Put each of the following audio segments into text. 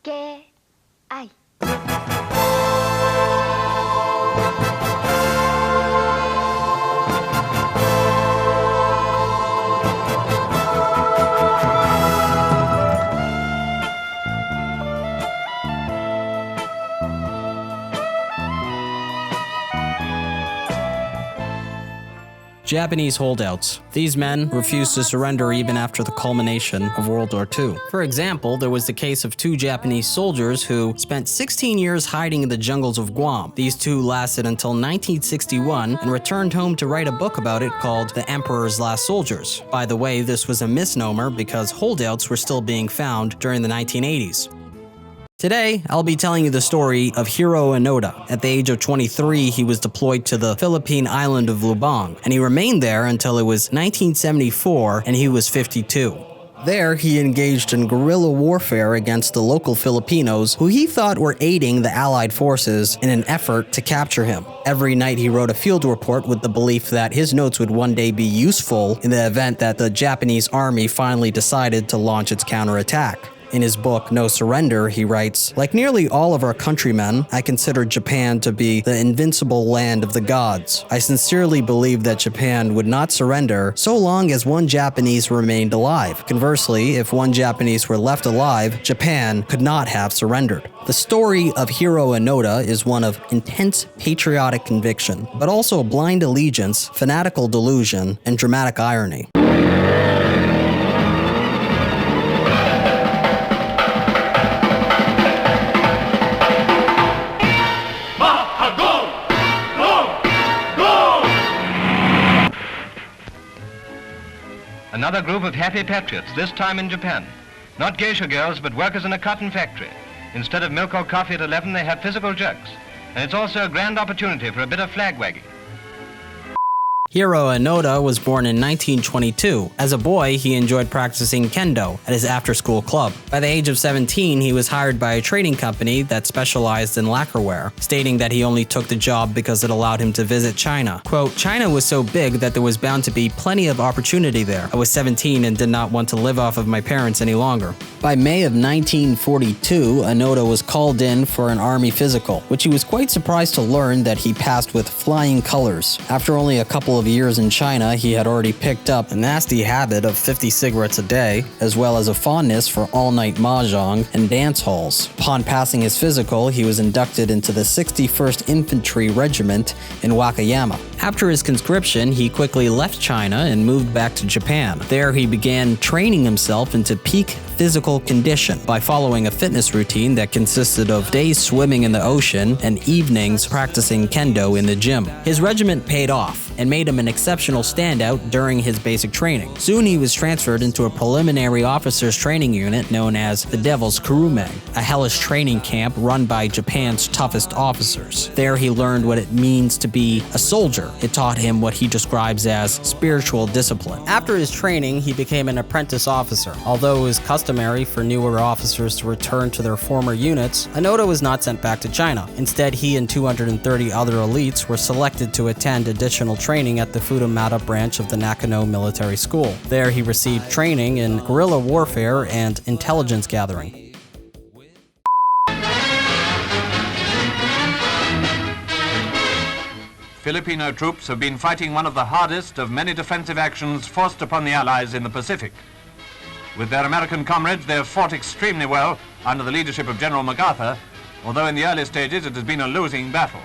け愛 Japanese holdouts. These men refused to surrender even after the culmination of World War II. For example, there was the case of two Japanese soldiers who spent 16 years hiding in the jungles of Guam. These two lasted until 1961 and returned home to write a book about it called The Emperor's Last Soldiers. By the way, this was a misnomer because holdouts were still being found during the 1980s. Today, I'll be telling you the story of Hiroo Onoda. At the age of 23, he was deployed to the Philippine island of Lubang, and he remained there until it was 1974 and he was 52. There, he engaged in guerrilla warfare against the local Filipinos who he thought were aiding the Allied forces in an effort to capture him. Every night he wrote a field report with the belief that his notes would one day be useful in the event that the Japanese army finally decided to launch its counterattack. In his book, No Surrender, he writes, "Like nearly all of our countrymen, I consider Japan to be the invincible land of the gods. I sincerely believe that Japan would not surrender so long as one Japanese remained alive. Conversely, if one Japanese were left alive, Japan could not have surrendered." The story of Hiroo Onoda is one of intense patriotic conviction, but also blind allegiance, fanatical delusion, and dramatic irony. Another group of happy patriots, this time in Japan. Not geisha girls, but workers in a cotton factory. Instead of milk or coffee at 11, they have physical jerks. And it's also a grand opportunity for a bit of flag wagging. Hiroo Onoda was born in 1922. As a boy, he enjoyed practicing kendo at his after-school club. By the age of 17, he was hired by a trading company that specialized in lacquerware, stating that he only took the job because it allowed him to visit China. Quote, "China was so big that there was bound to be plenty of opportunity there. I was 17 and did not want to live off of my parents any longer." By May of 1942, Onoda was called in for an army physical, which he was quite surprised to learn that he passed with flying colors. After only a couple of years in China, he had already picked up a nasty habit of 50 cigarettes a day, as well as a fondness for all-night mahjong and dance halls. Upon passing his physical, he was inducted into the 61st Infantry Regiment in Wakayama. After his conscription, he quickly left China and moved back to Japan. There, he began training himself into peak physical condition by following a fitness routine that consisted of days swimming in the ocean and evenings practicing kendo in the gym. His regiment paid off and made him an exceptional standout during his basic training. Soon he was transferred into a preliminary officers training unit known as the Devil's Kurume, a hellish training camp run by Japan's toughest officers. There he learned what it means to be a soldier. It taught him what he describes as spiritual discipline. After his training, he became an apprentice officer. Although it was customary for newer officers to return to their former units, Onoda was not sent back to China. Instead, he and 230 other elites were selected to attend additional training at the Fudamata branch of the Nakano Military School. There he received training in guerrilla warfare and intelligence gathering. Filipino troops have been fighting one of the hardest of many defensive actions forced upon the Allies in the Pacific. With their American comrades, they have fought extremely well under the leadership of General MacArthur, although in the early stages it has been a losing battle.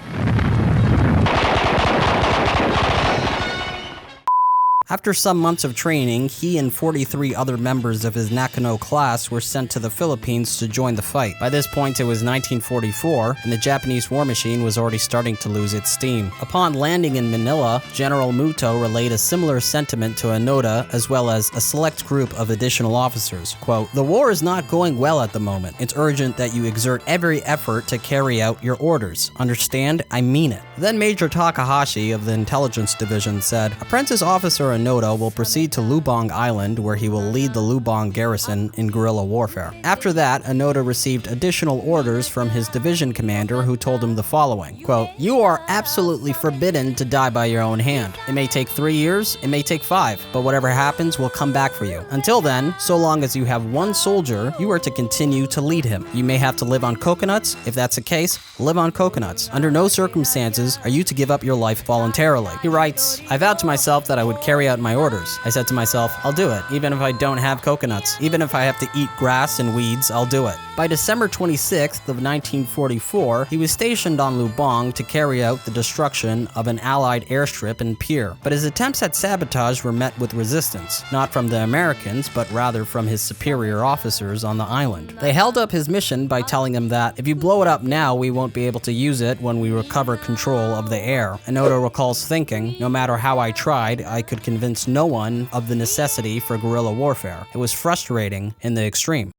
After some months of training, he and 43 other members of his Nakano class were sent to the Philippines to join the fight. By this point, it was 1944, and the Japanese war machine was already starting to lose its steam. Upon landing in Manila, General Muto relayed a similar sentiment to Onoda, as well as a select group of additional officers. Quote, "The war is not going well at the moment. It's urgent that you exert every effort to carry out your orders. Understand? I mean it." Then Major Takahashi of the Intelligence Division said, "Apprentice Officer Onoda will proceed to Lubang Island, where he will lead the Lubang garrison in guerrilla warfare. After that, Onoda received additional orders from his division commander, who told him the following, quote, "You are absolutely forbidden to die by your own hand. It may take 3 years, it may take 5, but whatever happens will come back for you. Until then, so long as you have one soldier, you are to continue to lead him. You may have to live on coconuts. If that's the case, live on coconuts. Under no circumstances are you to give up your life voluntarily." He writes, "I vowed to myself that I would carry out my orders. I said to myself, I'll do it, even if I don't have coconuts. Even if I have to eat grass and weeds, I'll do it." By December 26th of 1944, he was stationed on Lubang to carry out the destruction of an Allied airstrip and pier. But his attempts at sabotage were met with resistance, not from the Americans, but rather from his superior officers on the island. They held up his mission by telling him that, "If you blow it up now, we won't be able to use it when we recover control of the air." Onoda recalls thinking, "No matter how I tried, I could convince no one of the necessity for guerrilla warfare. It was frustrating in the extreme."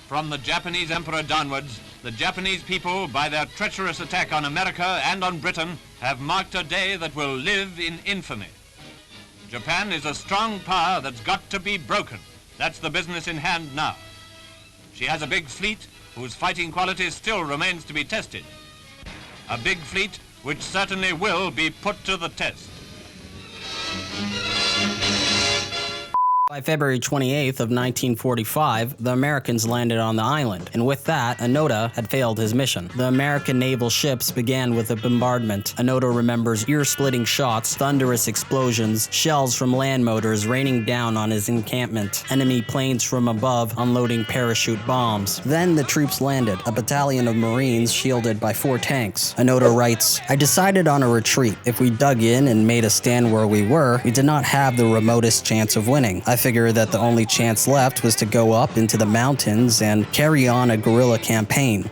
From the Japanese emperor downwards, the Japanese people, by their treacherous attack on America and on Britain, have marked a day that will live in infamy. Japan is a strong power that's got to be broken. That's the business in hand now. She has a big fleet whose fighting quality still remains to be tested. A big fleet which certainly will be put to the test. By February 28th of 1945, the Americans landed on the island, and with that, Onoda had failed his mission. The American naval ships began with a bombardment. Onoda remembers ear-splitting shots, thunderous explosions, shells from land motors raining down on his encampment, enemy planes from above unloading parachute bombs. Then the troops landed, a battalion of Marines shielded by 4 tanks. Onoda writes, "I decided on a retreat. If we dug in and made a stand where we were, we did not have the remotest chance of winning. I figured that the only chance left was to go up into the mountains and carry on a guerrilla campaign."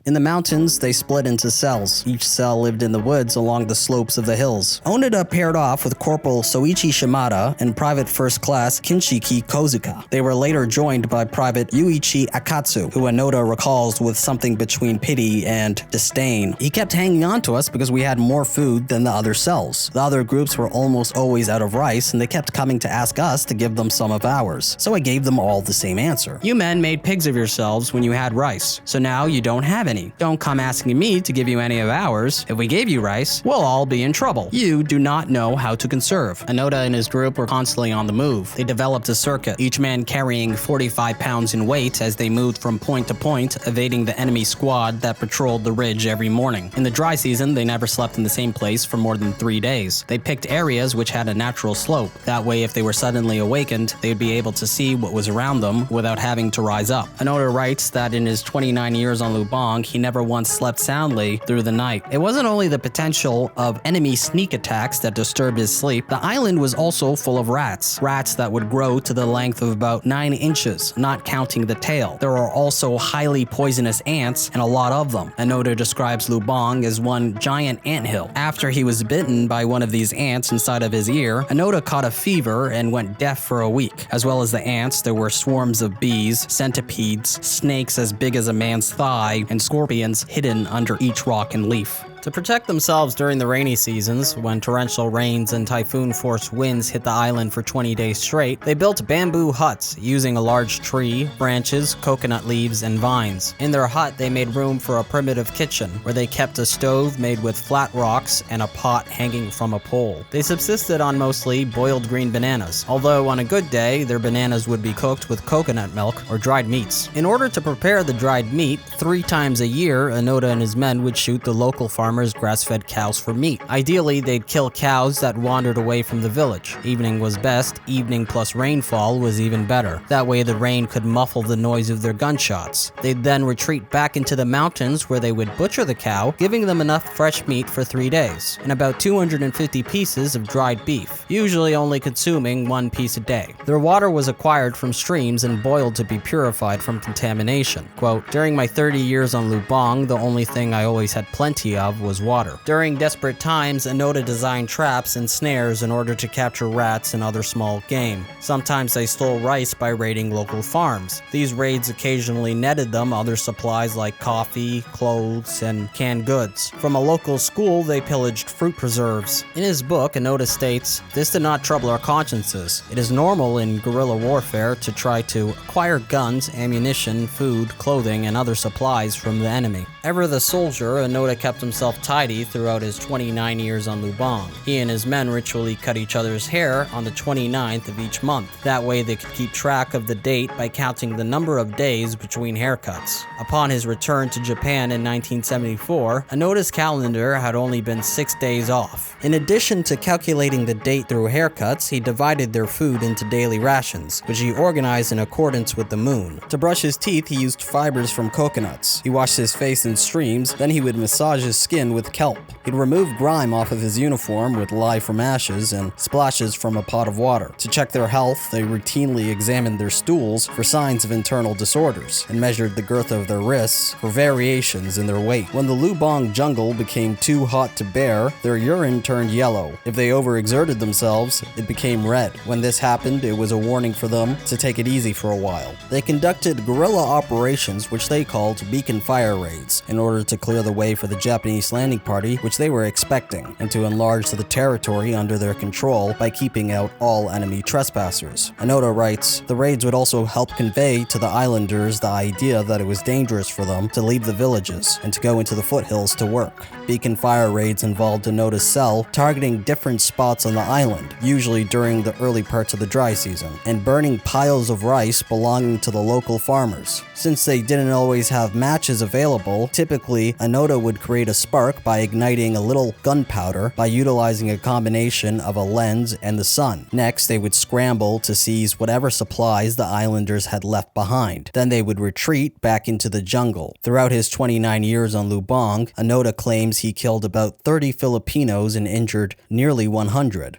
In the mountains, they split into cells. Each cell lived in the woods along the slopes of the hills. Onoda paired off with Corporal Soichi Shimada and Private First Class Kinshiki Kozuka. They were later joined by Private Yuichi Akatsu, who Onoda recalls with something between pity and disdain. "He kept hanging on to us because we had more food than the other cells. The other groups were almost always out of rice, and they kept coming to ask us to give them some of ours. So I gave them all the same answer. You men made pigs of yourselves when you had rice, so now you don't have any. Don't come asking me to give you any of ours. If we gave you rice, we'll all be in trouble. You do not know how to conserve." Onoda and his group were constantly on the move. They developed a circuit, each man carrying 45 pounds in weight as they moved from point to point, evading the enemy squad that patrolled the ridge every morning. In the dry season, they never slept in the same place for more than 3 days. They picked areas which had a natural slope. That way, if they were suddenly awakened, they would be able to see what was around them without having to rise up. Onoda writes that in his 29 years on Lubang, he never once slept soundly through the night. It wasn't only the potential of enemy sneak attacks that disturbed his sleep. The island was also full of rats. Rats that would grow to the length of about 9 inches, not counting the tail. There are also highly poisonous ants, and a lot of them. Onoda describes Lubang as one giant anthill. After he was bitten by one of these ants inside of his ear, Onoda caught a fever and went deaf for a week. As well as the ants, there were swarms of bees, centipedes, snakes as big as a man's thigh, and scorpions hidden under each rock and leaf. To protect themselves during the rainy seasons, when torrential rains and typhoon-force winds hit the island for 20 days straight, they built bamboo huts using a large tree, branches, coconut leaves, and vines. In their hut, they made room for a primitive kitchen, where they kept a stove made with flat rocks and a pot hanging from a pole. They subsisted on mostly boiled green bananas, although on a good day, their bananas would be cooked with coconut milk or dried meats. In order to prepare the dried meat, 3 times a year, Onoda and his men would shoot the local farmers grass-fed cows for meat. Ideally, they'd kill cows that wandered away from the village. Evening was best, evening plus rainfall was even better. That way the rain could muffle the noise of their gunshots. They'd then retreat back into the mountains where they would butcher the cow, giving them enough fresh meat for 3 days, and about 250 pieces of dried beef, usually only consuming 1 piece a day. Their water was acquired from streams and boiled to be purified from contamination. Quote, "During my 30 years on Lubang, the only thing I always had plenty of have was water. During desperate times, Onoda designed traps and snares in order to capture rats and other small game. Sometimes they stole rice by raiding local farms. These raids occasionally netted them other supplies like coffee, clothes, and canned goods. From a local school, they pillaged fruit preserves. In his book, Onoda states, "This did not trouble our consciences. It is normal in guerrilla warfare to try to acquire guns, ammunition, food, clothing, and other supplies from the enemy." Ever the soldier, Onoda kept himself tidy throughout his 29 years on Lubang. He and his men ritually cut each other's hair on the 29th of each month. That way they could keep track of the date by counting the number of days between haircuts. Upon his return to Japan in 1974, Onoda's calendar had only been 6 days off. In addition to calculating the date through haircuts, he divided their food into daily rations, which he organized in accordance with the moon. To brush his teeth, he used fibers from coconuts. He washed his face in streams, then he would massage his skin with kelp. He'd remove grime off of his uniform with lye from ashes and splashes from a pot of water. To check their health, they routinely examined their stools for signs of internal disorders and measured the girth of their wrists for variations in their weight. When the Lubang jungle became too hot to bear, their urine turned yellow. If they overexerted themselves, it became red. When this happened, it was a warning for them to take it easy for a while. They conducted guerrilla operations, which they called beacon fire raids, in order to clear the way for the Japanese landing party, which they were expecting, and to enlarge the territory under their control by keeping out all enemy trespassers. Onoda writes, "The raids would also help convey to the islanders the idea that it was dangerous for them to leave the villages and to go into the foothills to work." Beacon fire raids involved Onoda's cell targeting different spots on the island, usually during the early parts of the dry season, and burning piles of rice belonging to the local farmers. Since they didn't always have matches available, typically Onoda would create a spark by igniting a little gunpowder by utilizing a combination of a lens and the sun. Next, they would scramble to seize whatever supplies the islanders had left behind. Then they would retreat back into the jungle. Throughout his 29 years on Lubang, Onoda claims he killed about 30 Filipinos and injured nearly 100.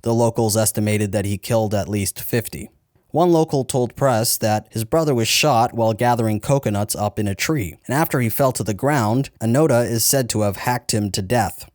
The locals estimated that he killed at least 50. One local told press that his brother was shot while gathering coconuts up in a tree, and after he fell to the ground, Onoda is said to have hacked him to death.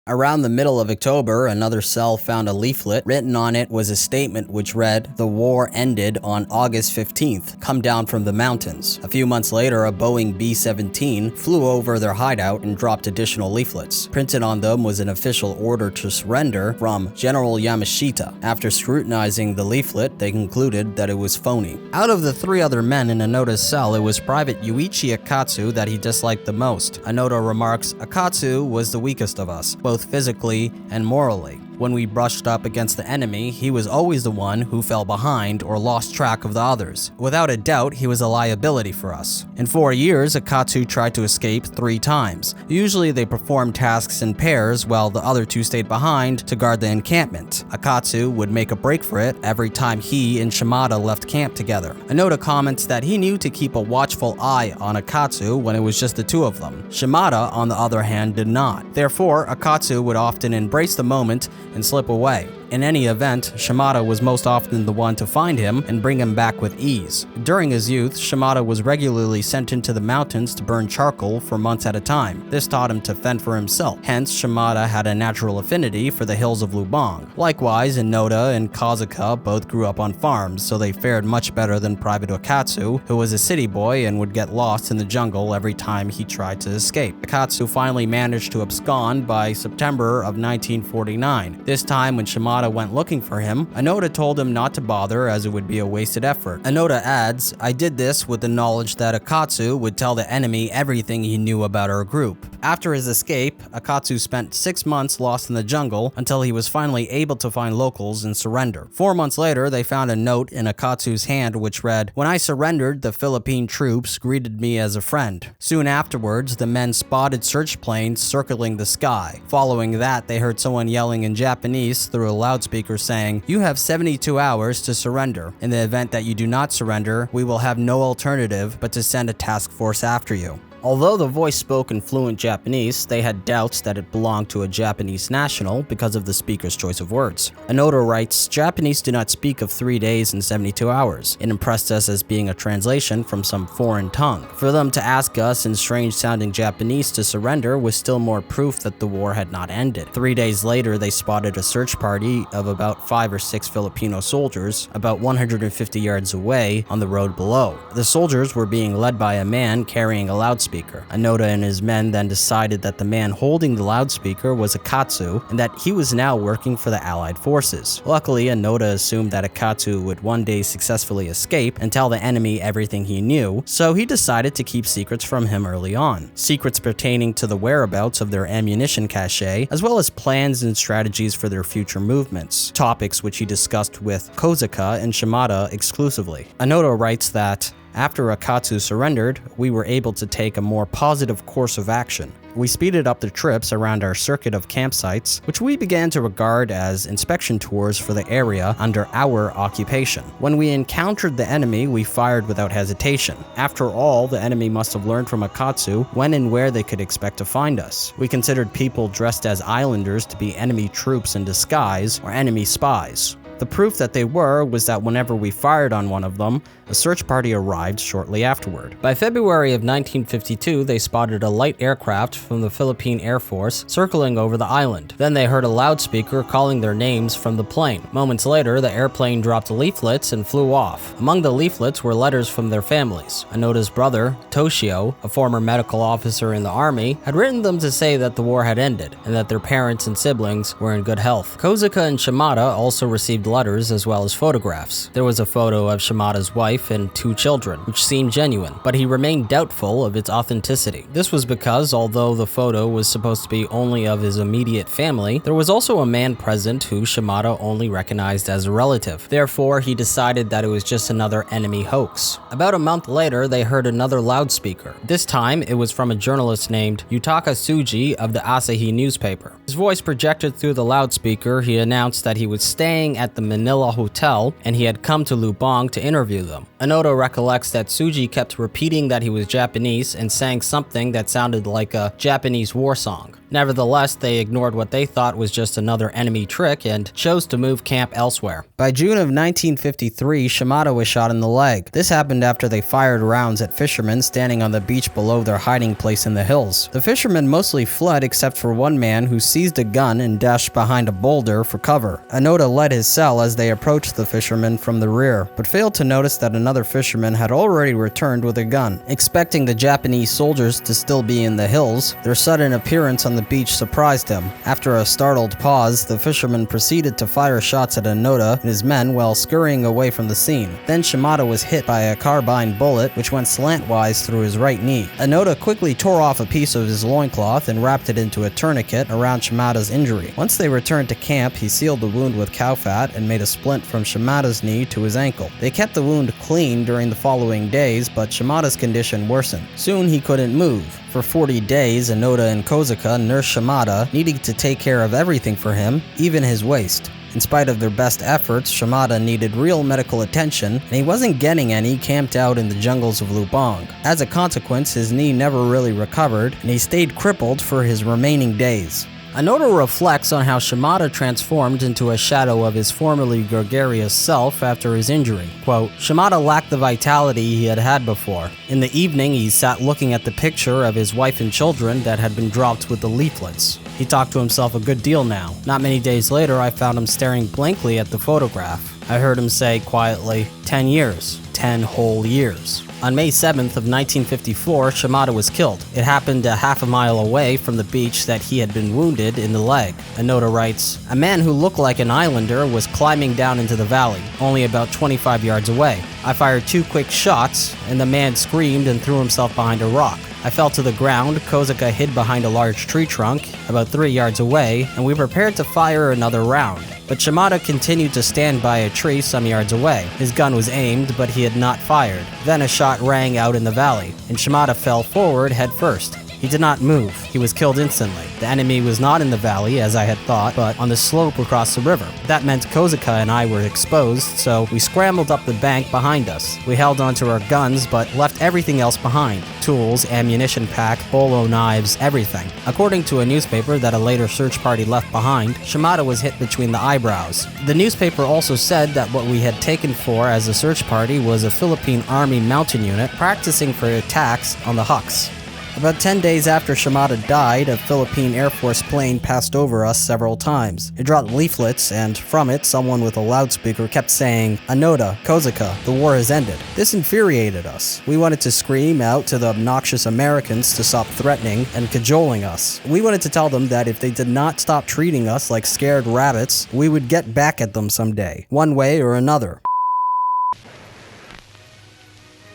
Around the middle of October, another cell found a leaflet. Written on it was a statement which read, "The war ended on August 15th. Come down from the mountains." A few months later, a Boeing B-17 flew over their hideout and dropped additional leaflets. Printed on them was an official order to surrender from General Yamashita. After scrutinizing the leaflet, they concluded that it was phony. Out of the 3 other men in Onoda's cell, it was Private Yuichi Akatsu that he disliked the most. Onoda remarks, "Akatsu was the weakest of us, both physically and morally. When we brushed up against the enemy, he was always the one who fell behind or lost track of the others. Without a doubt, he was a liability for us. In 4 years, Akatsu tried to escape 3 times. Usually they performed tasks in pairs while the other 2 stayed behind to guard the encampment. Akatsu would make a break for it every time he and Shimada left camp together." Onoda comments that he knew to keep a watchful eye on Akatsu when it was just the 2 of them. Shimada, on the other hand, did not. Therefore, Akatsu would often embrace the moment and slip away. In any event, Shimada was most often the one to find him and bring him back with ease. During his youth, Shimada was regularly sent into the mountains to burn charcoal for months at a time. This taught him to fend for himself. Hence, Shimada had a natural affinity for the hills of Lubang. Likewise, Onoda and Kazuka both grew up on farms, so they fared much better than Private Akatsu, who was a city boy and would get lost in the jungle every time he tried to escape. Akatsu finally managed to abscond by September of 1949. This time, when Shimada went looking for him, Onoda told him not to bother as it would be a wasted effort. Onoda adds, "I did this with the knowledge that Akatsu would tell the enemy everything he knew about our group." After his escape, Akatsu spent 6 months lost in the jungle until he was finally able to find locals and surrender. 4 months later, they found a note in Akatsu's hand which read, "When I surrendered, the Philippine troops greeted me as a friend." Soon afterwards, the men spotted search planes circling the sky. Following that, they heard someone yelling in Japanese through a loudspeaker saying, "You have 72 hours to surrender. In the event that you do not surrender, we will have no alternative but to send a task force after you." Although the voice spoke in fluent Japanese, they had doubts that it belonged to a Japanese national because of the speaker's choice of words. Onoda writes, "Japanese do not speak of 3 days and 72 hours. It impressed us as being a translation from some foreign tongue. For them to ask us in strange-sounding Japanese to surrender was still more proof that the war had not ended." 3 days later, they spotted a search party of about 5 or 6 Filipino soldiers about 150 yards away on the road below. The soldiers were being led by a man carrying a loudspeaker. Onoda and his men then decided that the man holding the loudspeaker was Akatsu and that he was now working for the Allied forces. Luckily, Onoda assumed that Akatsu would one day successfully escape and tell the enemy everything he knew, so he decided to keep secrets from him early on. Secrets pertaining to the whereabouts of their ammunition cache, as well as plans and strategies for their future movements, topics which he discussed with Kozuka and Shimada exclusively. Onoda writes that, "After Akatsu surrendered, we were able to take a more positive course of action. We speeded up the trips around our circuit of campsites, which we began to regard as inspection tours for the area under our occupation. When we encountered the enemy, we fired without hesitation. After all, the enemy must have learned from Akatsu when and where they could expect to find us. We considered people dressed as islanders to be enemy troops in disguise or enemy spies. The proof that they were was that whenever we fired on one of them, a search party arrived shortly afterward." By February of 1952, they spotted a light aircraft from the Philippine Air Force circling over the island. Then they heard a loudspeaker calling their names from the plane. Moments later, the airplane dropped leaflets and flew off. Among the leaflets were letters from their families. Onoda's brother, Toshio, a former medical officer in the army, had written them to say that the war had ended and that their parents and siblings were in good health. Kozuka and Shimada also received letters as well as photographs. There was a photo of Shimada's wife and 2 children, which seemed genuine, but he remained doubtful of its authenticity. This was because, although the photo was supposed to be only of his immediate family, there was also a man present who Shimada only recognized as a relative. Therefore, he decided that it was just another enemy hoax. About a month later, they heard another loudspeaker. This time, it was from a journalist named Yutaka Tsuji of the Asahi newspaper. His voice projected through the loudspeaker. He announced that he was staying at the Manila Hotel and he had come to Lubang to interview them. Onoda recollects that Tsuji kept repeating that he was Japanese and sang something that sounded like a Japanese war song. Nevertheless, they ignored what they thought was just another enemy trick and chose to move camp elsewhere. By June of 1953, Shimada was shot in the leg. This happened after they fired rounds at fishermen standing on the beach below their hiding place in the hills. The fishermen mostly fled except for one man who seized a gun and dashed behind a boulder for cover. Onoda led his cell as they approached the fishermen from the rear, but failed to notice that another fisherman had already returned with a gun. Expecting the Japanese soldiers to still be in the hills, their sudden appearance on the beach surprised him. After a startled pause, the fisherman proceeded to fire shots at Onoda and his men while scurrying away from the scene. Then Shimada was hit by a carbine bullet which went slantwise through his right knee. Onoda quickly tore off a piece of his loincloth and wrapped it into a tourniquet around Shimada's injury. Once they returned to camp, he sealed the wound with cow fat and made a splint from Shimada's knee to his ankle. They kept the wound clean during the following days, but Shimada's condition worsened. Soon he couldn't move. For 40 days, Onoda and Kozuka nursed Shimada, needing to take care of everything for him, even his waist. In spite of their best efforts, Shimada needed real medical attention, and he wasn't getting any camped out in the jungles of Lubang. As a consequence, his knee never really recovered, and he stayed crippled for his remaining days. Onoda reflects on how Shimada transformed into a shadow of his formerly gregarious self after his injury. Quote, "Shimada lacked the vitality he had had before. In the evening, he sat looking at the picture of his wife and children that had been dropped with the leaflets. He talked to himself a good deal now. Not many days later, I found him staring blankly at the photograph. I heard him say quietly, 10 years. 10 whole years." On May 7th of 1954, Shimada was killed. It happened a half a mile away from the beach that he had been wounded in the leg. Onoda writes, "A man who looked like an islander was climbing down into the valley, only about 25 yards away. I fired 2 quick shots, and the man screamed and threw himself behind a rock. I fell to the ground, Kozuka hid behind a large tree trunk, about 3 yards away, and we prepared to fire another round. But Shimada continued to stand by a tree some yards away. His gun was aimed, but he had not fired. Then a shot rang out in the valley, and Shimada fell forward head first. He did not move. He was killed instantly. The enemy was not in the valley, as I had thought, but on the slope across the river. That meant Kozuka and I were exposed, so we scrambled up the bank behind us. We held onto our guns, but left everything else behind. Tools, ammunition pack, bolo knives, everything. According to a newspaper that a later search party left behind, Shimada was hit between the eyebrows. The newspaper also said that what we had taken for as a search party was a Philippine Army mountain unit practicing for attacks on the Hucks. About 10 days after Shimada died, a Philippine Air Force plane passed over us several times. It dropped leaflets, and from it, someone with a loudspeaker kept saying, "Onoda, Kozuka, the war has ended." This infuriated us. We wanted to scream out to the obnoxious Americans to stop threatening and cajoling us. We wanted to tell them that if they did not stop treating us like scared rabbits, we would get back at them someday, one way or another.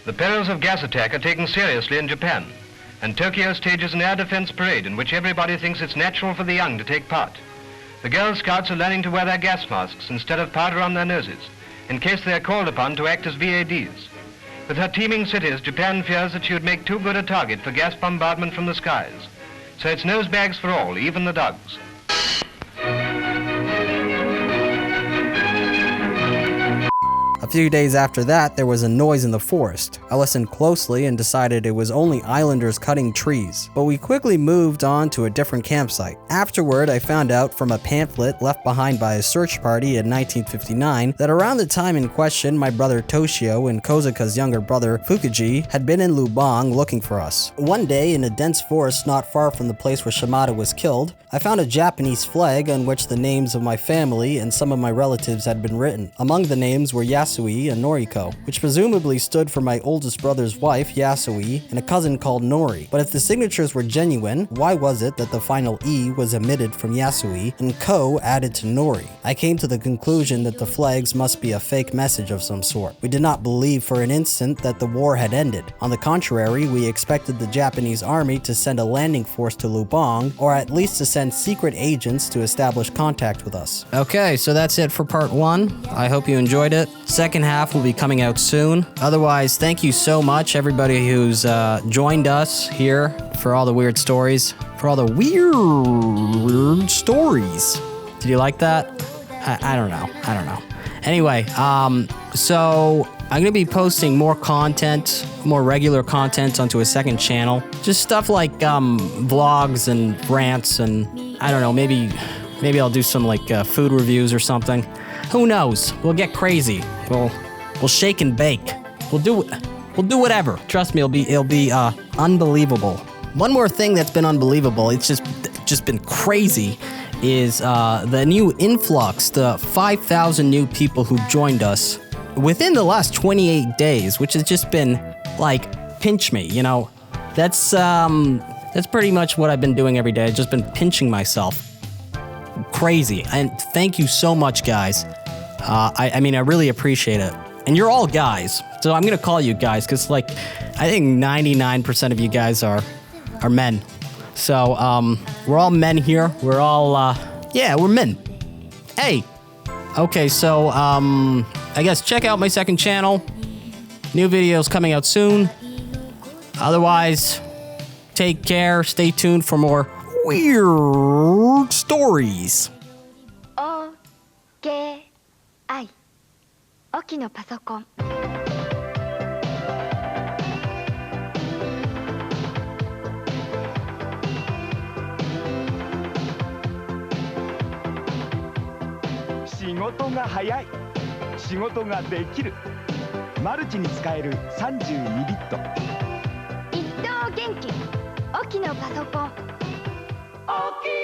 The perils of gas attack are taken seriously in Japan, and Tokyo stages an air defense parade in which everybody thinks it's natural for the young to take part. The Girl Scouts are learning to wear their gas masks instead of powder on their noses, in case they are called upon to act as VADs. With her teeming cities, Japan fears that she would make too good a target for gas bombardment from the skies. So it's nose bags for all, even the dogs. A few days after that, there was a noise in the forest. I listened closely and decided it was only islanders cutting trees, but we quickly moved on to a different campsite. Afterward, I found out from a pamphlet left behind by a search party in 1959 that around the time in question, my brother Toshio and Kozuka's younger brother Fukuji had been in Lubang looking for us. One day, in a dense forest not far from the place where Shimada was killed, I found a Japanese flag on which the names of my family and some of my relatives had been written. Among the names were Yasui and Noriko, which presumably stood for my oldest brother's wife, Yasui, and a cousin called Nori. But if the signatures were genuine, why was it that the final E was omitted from Yasui and Ko added to Nori? I came to the conclusion that the flags must be a fake message of some sort. We did not believe for an instant that the war had ended. On the contrary, we expected the Japanese army to send a landing force to Lubang, or at least to send secret agents to establish contact with us. Okay, so that's it for part 1. I hope you enjoyed it. Second half will be coming out soon. Otherwise, thank you so much, everybody who's joined us here for all the weird stories. For all the weird stories. Did you like that? I don't know. Anyway, so I'm going to be posting more content, more regular content onto a second channel. Just stuff like vlogs and rants and I don't know, maybe I'll do some like food reviews or something. Who knows? We'll get crazy. We'll shake and bake. We'll do whatever. Trust me, it'll be unbelievable. One more thing that's been unbelievable, it's just been crazy, is the new influx, the 5,000 new people who joined us within the last 28 days, which has just been like pinch me, you know. That's pretty much what I've been doing every day. I've just been pinching myself. Crazy. And thank you so much, guys. I mean, I really appreciate it. And you're all guys. So I'm going to call you guys because, like, I think 99% of you guys are men. So we're all men here. We're all, we're men. Hey. Okay, so I guess check out my second channel. New videos coming out soon. Otherwise, take care. Stay tuned for more weird stories. Okay. 沖のパソコン。仕事が早い、仕事ができる、マルチに使える32ビット。一等元気、沖のパソコン。沖